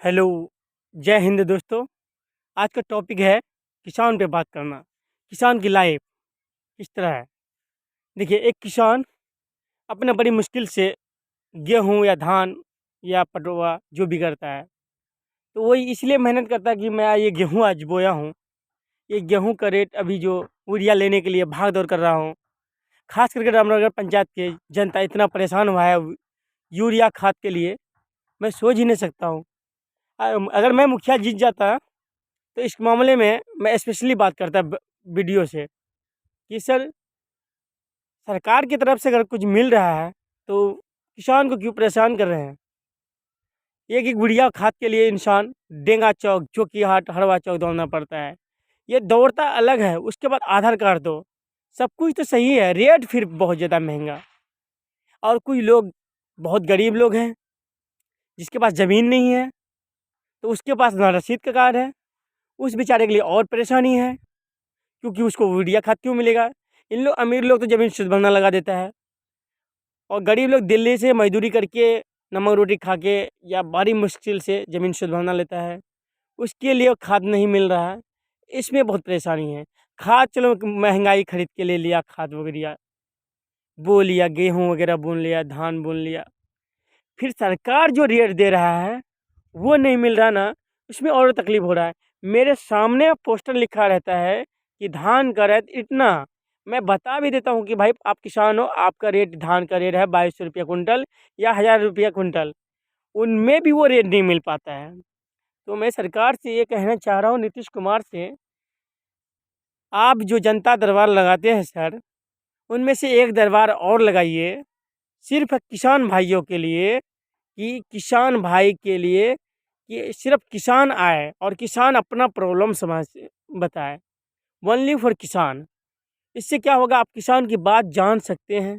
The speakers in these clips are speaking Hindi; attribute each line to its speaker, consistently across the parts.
Speaker 1: हेलो, जय हिंद दोस्तों। आज का टॉपिक है किसान पे बात करना। किसान की लाइफ किस तरह है। देखिए, एक किसान अपना बड़ी मुश्किल से गेहूँ या धान या पटवा जो भी करता है, तो वही इसलिए मेहनत करता है कि मैं ये गेहूँ आज बोया हूँ। ये गेहूँ का रेट अभी जो यूरिया लेने के लिए भाग-दौड़ कर रहा हूँ। ख़ास करके रामनगर पंचायत के जनता इतना परेशान हुआ है यूरिया खाद के लिए, मैं सोच ही नहीं सकता हूँ। अगर मैं मुखिया जीत जाता तो इस मामले में मैं स्पेशली बात करता वीडियो से कि सर, सरकार की तरफ से अगर कुछ मिल रहा है तो किसान को क्यों परेशान कर रहे हैं। एक एक गुड़िया खाद के लिए इंसान डेंगा चौक चौकीहाट हरवा चौक दौड़ना पड़ता है। ये दौड़ता अलग है, उसके बाद आधार कार्ड दो। सब कुछ तो सही है, रेट फिर बहुत ज़्यादा महंगा। और कुछ लोग बहुत गरीब लोग हैं जिसके पास ज़मीन नहीं है, तो उसके पास ना रसीद का कार्ड है, उस बेचारे के लिए और परेशानी है, क्योंकि उसको यूरिया खाद क्यों मिलेगा। इन लोग अमीर लोग तो ज़मीन शुद्ध भरना लगा देता है, और गरीब लोग दिल्ली से मज़दूरी करके नमक रोटी खा के या बड़ी मुश्किल से ज़मीन शुद्ध भरना लेता है, उसके लिए खाद नहीं मिल रहा है। इसमें बहुत परेशानी है। खाद चलो महंगाई खरीद के ले लिया, खाद वगैरह बो लिया, गेहूँ वगैरह बुन लिया, धान बुन लिया, फिर सरकार जो रेट दे रहा है वो नहीं मिल रहा ना, उसमें और तकलीफ़ हो रहा है। मेरे सामने पोस्टर लिखा रहता है कि धान का रेट इतना, मैं बता भी देता हूँ कि भाई आप किसान हो, आपका रेट धान का रेट है 2200 रुपया कुंटल या 1000 रुपया कुंटल, उनमें भी वो रेट नहीं मिल पाता है। तो मैं सरकार से ये कहना चाह रहा हूँ, नीतीश कुमार से, आप जो जनता दरबार लगाते हैं सर, उनमें से एक दरबार और लगाइए सिर्फ किसान भाइयों के लिए, कि किसान भाई के लिए कि सिर्फ किसान आए और किसान अपना प्रॉब्लम समझ बताए, ओनली फॉर किसान। इससे क्या होगा, आप किसान की बात जान सकते हैं,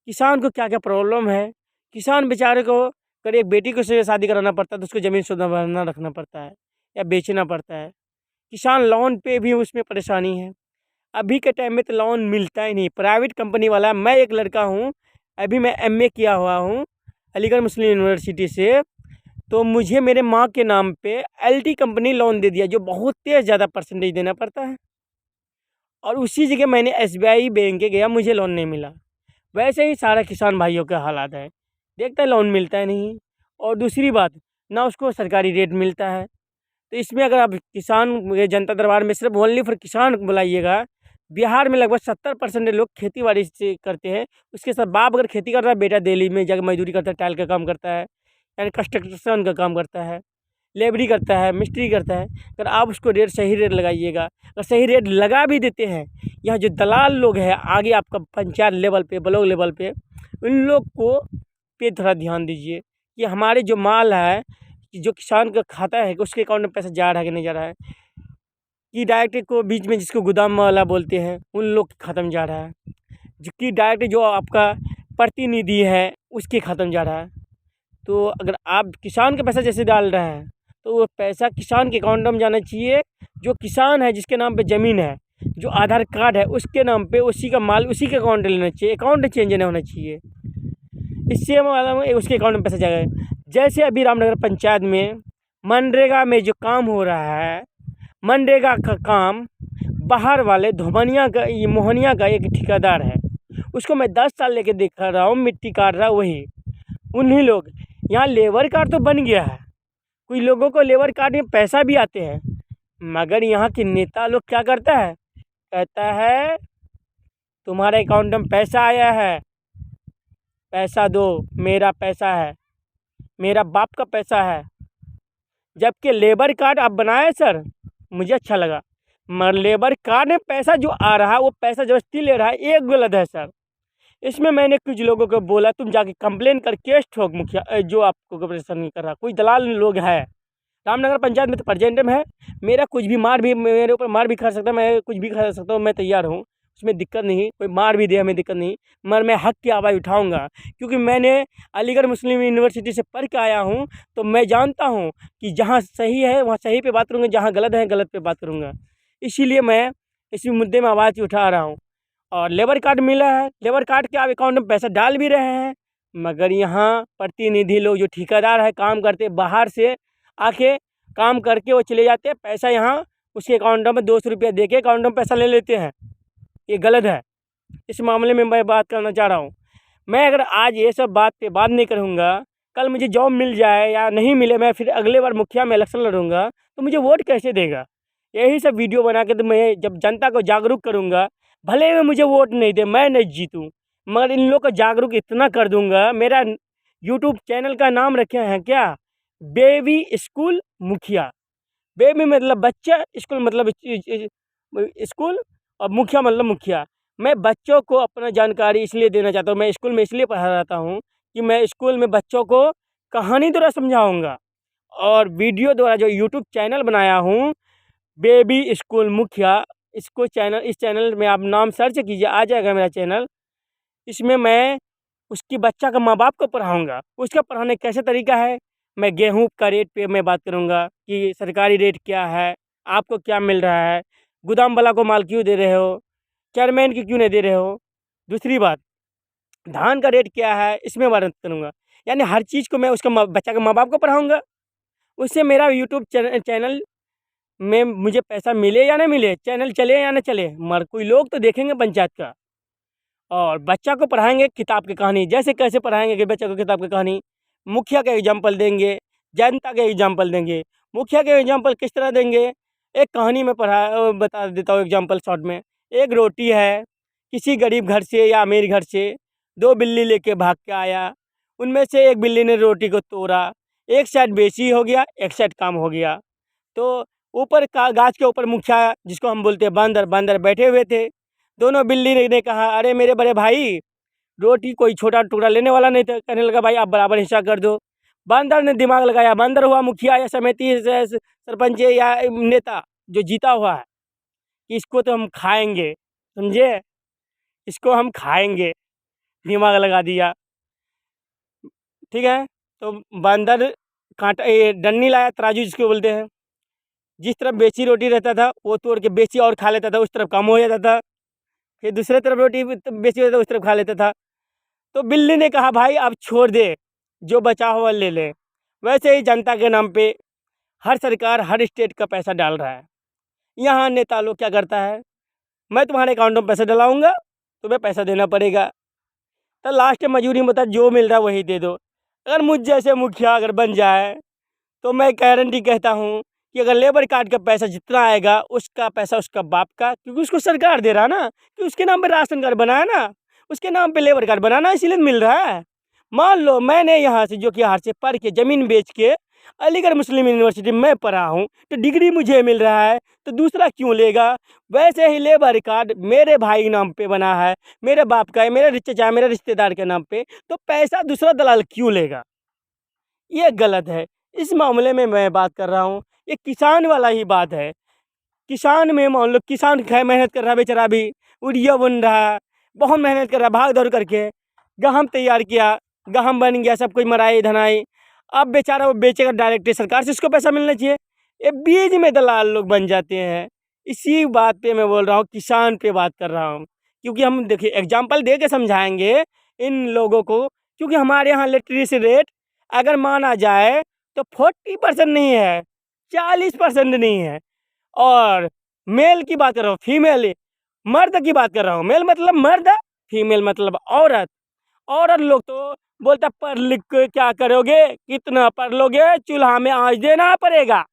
Speaker 1: किसान को क्या क्या प्रॉब्लम है। किसान बेचारे को अगर एक बेटी को से शादी कराना पड़ता है तो उसको ज़मीन शुद्ध भरना रखना पड़ता है या बेचना पड़ता है। किसान लोन पे भी उसमें परेशानी है। अभी के टाइम में तो लोन मिलता ही नहीं, प्राइवेट कंपनी वाला। मैं एक लड़का हूँ, अभी मैं एमए किया हुआ हूँ अलीगढ़ मुस्लिम यूनिवर्सिटी से, तो मुझे मेरे माँ के नाम पे एलटी कंपनी लोन दे दिया, जो बहुत तेज़ ज़्यादा परसेंटेज देना पड़ता है, और उसी जगह मैंने एसबीआई बैंक के गया, मुझे लोन नहीं मिला। वैसे ही सारा किसान भाइयों के हालात है, देखते हैं लोन मिलता है नहीं, और दूसरी बात, ना उसको सरकारी रेट मिलता है। तो इसमें अगर आप किसान ये जनता दरबार में सिर्फ ओनली फॉर किसान बुलाइएगा, बिहार में लगभग 70% लोग खेती बाड़ी से करते हैं। उसके साथ बाप अगर खेती कर रहा है, बेटा दिल्ली में जाकर मजदूरी करता है, टाइल का काम करता है, यानी कंस्ट्रक्शन का काम करता है, लेबरी करता है, मिस्त्री करता है। अगर आप उसको रेट सही रेट लगाइएगा, अगर सही रेट लगा भी देते हैं, यहाँ जो दलाल लोग हैं आगे आपका पंचायत लेवल पे, ब्लॉक लेवल पे, उन लोग को पे थोड़ा ध्यान दीजिए कि हमारे जो माल है, कि जो किसान का खाता है कि उसके अकाउंट में पैसा जा रहा है कि नहीं जा रहा है, कि डायरेक्ट को बीच में जिसको गोदाम वाला बोलते हैं उन लोग के खाता में जा रहा है, जो कि डायरेक्ट जो आपका प्रतिनिधि है उसके खाता में जा रहा है। तो अगर आप किसान का पैसा जैसे डाल रहे हैं, तो वो पैसा किसान के अकाउंट में जाना चाहिए। जो किसान है, जिसके नाम पे ज़मीन है, जो आधार कार्ड है उसके नाम पे, उसी का माल उसी के अकाउंट में लेना चाहिए, अकाउंट चेंज नहीं होना चाहिए। इससे मालूम है उसके अकाउंट में पैसा जाएगा। जैसे अभी रामनगर पंचायत में मनरेगा में जो काम हो रहा है, मनरेगा का काम बाहर वाले धोबनिया का, ये मोहनिया का एक ठेकेदार है, उसको मैं 10 साल लेके देख रहा हूँ, मिट्टी काट रहा वही उन्हीं लोग। यहाँ लेबर कार्ड तो बन गया है, कुछ लोगों को लेबर कार्ड में पैसा भी आते हैं, मगर यहाँ के नेता लोग क्या करता है, कहता है तुम्हारे अकाउंट में पैसा आया है, पैसा दो, मेरा पैसा है, मेरा बाप का पैसा है। जबकि लेबर कार्ड आप बनाए सर, मुझे अच्छा लगा, मगर लेबर कार्ड में पैसा जो आ रहा है वो पैसा ज़बरदस्ती ले रहा है, ये गलत है सर। इसमें मैंने कुछ लोगों को बोला तुम जाके कंप्लेन कर केस ठोक मुखिया, जो आपको परेशान नहीं कर रहा, कोई दलाल लोग है। रामनगर पंचायत में तो प्रेजेंट है, मेरा कुछ भी मार भी, मेरे ऊपर मार भी खा सकता है, मैं कुछ भी खा सकता हूँ, मैं तैयार हूँ, उसमें दिक्कत नहीं, कोई मार भी दे हमें दिक्कत नहीं, मगर मैं हक की आवाज़ उठाऊँगा, क्योंकि मैंने अलीगढ़ मुस्लिम यूनिवर्सिटी से पढ़ के आया हूँ। तो मैं जानता हूँ कि जहाँ सही है वहाँ सही पे बात करूँगा, जहाँ गलत है गलत पे बात करूँगा। इसीलिए मैं इसी मुद्दे में आवाज़ उठा रहा हूँ। और लेबर कार्ड मिला है, लेबर कार्ड के आप अकाउंट में पैसा डाल भी रहे हैं, मगर यहाँ प्रतिनिधि लोग जो ठेकेदार है काम करते बाहर से आके काम करके वो चले जाते हैं, पैसा यहाँ उसके अकाउंट में 200 रुपया दे के अकाउंट में पैसा ले लेते हैं। ये गलत है। इस मामले में मैं बात करना चाह रहा हूँ। मैं अगर आज ये सब बात पे बात नहीं करूँगा, कल मुझे जॉब मिल जाए या नहीं मिले, मैं फिर अगले बार मुखिया में इलेक्शन लड़ूँगा तो मुझे वोट कैसे देगा? यही सब वीडियो बना के तो मैं जब जनता को जागरूक करूँगा, भले ही मुझे वोट नहीं दे, मैं नहीं जीतूँ, मगर इन लोग को जागरूक इतना कर दूँगा। मेरा यूट्यूब चैनल का नाम रखे हैं क्या, बेबी स्कूल मुखिया। बेबी मतलब बच्चा, स्कूल मतलब स्कूल, और मुखिया मतलब मुखिया। मैं बच्चों को अपना जानकारी इसलिए देना चाहता हूँ, मैं स्कूल में इसलिए पढ़ाता हूँ कि मैं स्कूल में बच्चों को कहानी द्वारा समझाऊँगा, और वीडियो द्वारा जो यूट्यूब चैनल बनाया हूँ बेबी स्कूल मुखिया, इसको चैनल, इस चैनल में आप नाम सर्च कीजिए, आ जाएगा मेरा चैनल। इसमें मैं उसकी बच्चा का माँ बाप को पढ़ाऊँगा। उसका पढ़ाने का कैसे तरीका है, मैं गेहूँ का रेट पे मैं बात करूँगा कि सरकारी रेट क्या है, आपको क्या मिल रहा है, गोदाम वाला को माल क्यों दे रहे हो, चेयरमैन की क्यों नहीं दे रहे हो। दूसरी बात, धान का रेट क्या है, इसमें बात करूँगा। यानी हर चीज़ को मैं उसका बच्चा के माँ बाप को पढ़ाऊँगा। उससे मेरा यूट्यूब चैनल में मुझे पैसा मिले या ना मिले, चैनल चले या ना चले, मगर कोई लोग तो देखेंगे पंचायत का। और बच्चा को पढ़ाएंगे किताब की कहानी, जैसे कैसे पढ़ाएंगे कि बच्चा को किताब की कहानी, मुखिया का एग्जाम्पल देंगे, जनता के एग्जाम्पल देंगे। मुखिया के एग्जाम्पल किस तरह देंगे, एक कहानी में बता देता हूँ एग्जाम्पल शॉर्ट में। एक रोटी है, किसी गरीब घर से या अमीर घर से दो बिल्ली लेके भाग के आया। उनमें से एक बिल्ली ने रोटी को तोड़ा, एक साइड बेची हो गया, एक साइड काम हो गया। तो ऊपर का गाछ के ऊपर मुखिया, जिसको हम बोलते हैं बंदर, बंदर बैठे हुए थे। दोनों बिल्ली ने कहा, अरे मेरे बड़े भाई, रोटी कोई छोटा टुकड़ा लेने वाला नहीं था। कहने लगा, भाई आप बराबर हिस्सा कर दो। बंदर ने दिमाग लगाया, बंदर हुआ मुखिया या समिति सरपंच या नेता जो जीता हुआ है, कि इसको तो हम खाएंगे, समझे, इसको हम खाएंगे। दिमाग लगा दिया, ठीक है। तो बंदर कांटा, ये डंडी लाया, तराजू जिसको बोलते हैं। जिस तरफ बेची रोटी रहता था वो तोड़ के बेची और खा लेता था, उस तरफ कम हो जाता था। फिर दूसरे तरफ रोटी बेची रहता था, उस तरफ खा लेता था। तो बिल्ली ने कहा, भाई अब छोड़ दे, जो बचा हुआ ले ले। वैसे ही जनता के नाम पे हर सरकार हर स्टेट का पैसा डाल रहा है। यहाँ नेता लोग क्या करता है, मैं तुम्हारे अकाउंट में पैसा डलाऊंगा, तुम्हें पैसा देना पड़ेगा। तो लास्ट में मजबूरी में बता, जो मिल रहा है वही दे दो। अगर मुझ जैसे मुखिया अगर बन जाए तो मैं गारंटी कहता हूँ कि अगर लेबर कार्ड का पैसा जितना आएगा, उसका पैसा उसका बाप का, क्योंकि उसको सरकार दे रहा है ना, कि उसके नाम पे राशन कार्ड बनाया ना, उसके नाम पे लेबर कार्ड बनाना, इसीलिए मिल रहा है। मान लो मैंने यहाँ से जो कि हार से पढ़ के ज़मीन बेच के अलीगढ़ मुस्लिम यूनिवर्सिटी में पढ़ा हूँ, तो डिग्री मुझे मिल रहा है, तो दूसरा क्यों लेगा। वैसे ही लेबर कार्ड मेरे भाई के नाम पे बना है, मेरे बाप का है, मेरे चाचा, मेरे रिश्तेदार के नाम पे, तो पैसा दूसरा दलाल क्यों लेगा। ये गलत है। इस मामले में मैं बात कर रहा हूँ, ये किसान वाला ही बात है। किसान में मान लो, किसान मेहनत कर रहा है, बेचारा भी यूरिया बन रहा है, बहुत मेहनत कर रहा है, भाग दौड़ करके गेहूँ तैयार किया, गेहूँ बन गया, सब कुछ मराई धनाई, अब बेचारा वो बेचेगा डायरेक्ट, सरकार से उसको पैसा मिलना चाहिए। ये बीच में दलाल लोग बन जाते हैं। इसी बात पे मैं बोल रहा हूँ, किसान पे बात कर रहा हूँ, क्योंकि हम देखिए एग्जाम्पल दे के समझाएंगे इन लोगों को। क्योंकि हमारे यहाँ लिटरेसी रेट अगर माना जाए तो 40% नहीं है, 40% नहीं है। और मेल की बात कर रहा हूँ, फीमेल, मर्द की बात कर रहा हूँ। मेल मतलब मर्द, फीमेल मतलब औरत। औरत लोग तो बोलता, पढ़ लिख के क्या करोगे, कितना पढ़ लोगे, चूल्हा में आँच देना पड़ेगा,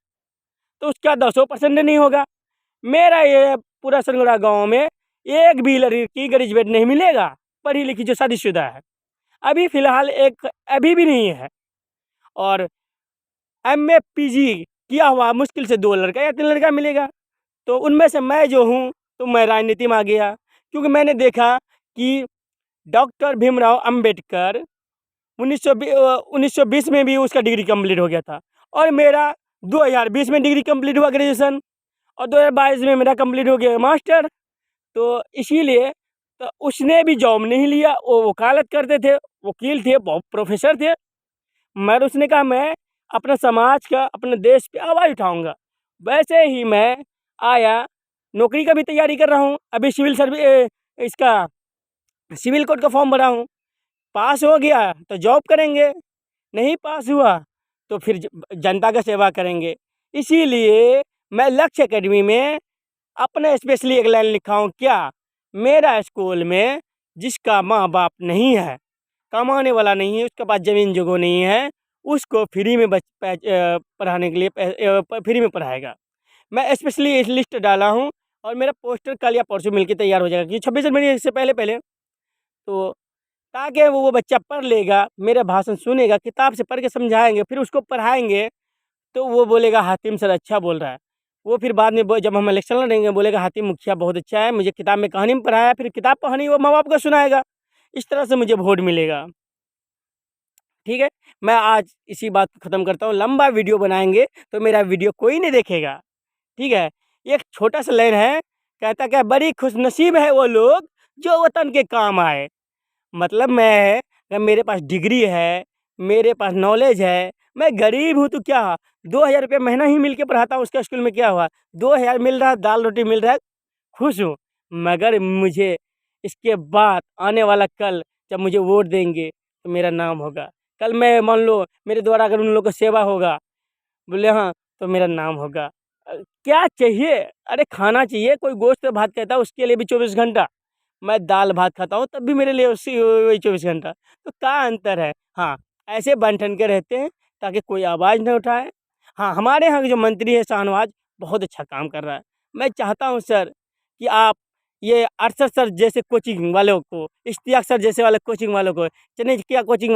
Speaker 1: तो उसका 10% नहीं होगा। मेरा ये पूरा संगड़ा गांव में एक भी लड़की ग्रेजुएट नहीं मिलेगा, पढ़ी लिखी जो शादीशुदा है। अभी फ़िलहाल एक अभी भी नहीं है। और MA PG किया हुआ मुश्किल से 2 लड़का या 3 लड़का मिलेगा। तो उनमें से मैं जो हूँ, तो मैं राजनीति में आ गया, क्योंकि मैंने देखा कि डॉक्टर भीमराव अंबेडकर 1920 में भी उसका डिग्री कंप्लीट हो गया था, और मेरा 2020 में डिग्री कंप्लीट हुआ ग्रेजुएशन, और 2022 में मेरा कंप्लीट हो गया मास्टर। तो इसीलिए तो उसने भी जॉब नहीं लिया, वो वकालत करते थे, वकील थे, बहुत प्रोफेसर थे। मगर उसने कहा, मैं अपना समाज का, अपने देश पे आवाज़ उठाऊंगा। वैसे ही मैं आया, नौकरी का भी तैयारी कर रहा हूँ। अभी सिविल सर्विस, इसका सिविल कोड का फॉर्म भरा हूँ। पास हो गया तो जॉब करेंगे, नहीं पास हुआ तो फिर जनता का सेवा करेंगे। इसीलिए मैं लक्ष्य एकेडमी में अपने स्पेशली एक लाइन लिखा हूँ, क्या मेरा स्कूल में जिसका माँ बाप नहीं है, कमाने वाला नहीं है, उसके पास ज़मीन जगह नहीं है, उसको फ्री में पढ़ाने के लिए फ्री में पढ़ाएगा। मैं स्पेशली इस लिस्ट डाला हूँ और मेरा पोस्टर कल या परसों मिलके तैयार हो जाएगा, क्योंकि 26 जनवरी से पहले तो ताकि वो बच्चा पढ़ लेगा, मेरा भाषण सुनेगा, किताब से पढ़ के समझाएंगे, फिर उसको पढ़ाएंगे तो वो बोलेगा हातिम सर अच्छा बोल रहा है। वो फिर बाद में जब हम इलेक्शन लड़ेंगे बोलेगा हातिम मुखिया बहुत अच्छा है, मुझे किताब में कहानी में पढ़ाया, फिर किताब कहानी वो माँ बाप को सुनाएगा। इस तरह से मुझे वोट मिलेगा। ठीक है, मैं आज इसी बात को ख़त्म करता हूँ। लंबा वीडियो बनाएंगे तो मेरा वीडियो कोई नहीं देखेगा। ठीक है, एक छोटा सा लाइन है, कहता क्या बड़ी खुशनसीब है वो लोग जो वतन के काम आए। मतलब मैं, अगर मेरे पास डिग्री है, मेरे पास नॉलेज है, मैं गरीब हूँ तो क्या, 2000 रुपये महीना ही मिल के पढ़ाता हूँ, उसके स्कूल में क्या हुआ, 2000 मिल रहा है, दाल रोटी मिल रहा है, खुश हूँ। मगर मुझे इसके बाद आने वाला कल जब मुझे वोट देंगे तो मेरा नाम होगा। कल मैं मान लो मेरे द्वारा अगर उन लोगों को सेवा होगा, बोले हाँ, तो मेरा नाम होगा। क्या चाहिए, अरे खाना चाहिए, कोई गोश्त भात कहता है उसके लिए भी 24 घंटा, मैं दाल भात खाता हूँ तब भी मेरे लिए उसी वही 24 घंटा। तो क्या अंतर है। हाँ, ऐसे बन ठन के रहते हैं ताकि कोई आवाज़ न उठाए। हाँ, हमारे यहाँ के जो मंत्री है शाहनवाज, बहुत अच्छा काम कर रहा है। मैं चाहता हूँ सर कि आप ये अरशद सर जैसे कोचिंग वालों को, इश्तियाक सर जैसे वाले कोचिंग वालों को, चने क्या कोचिंग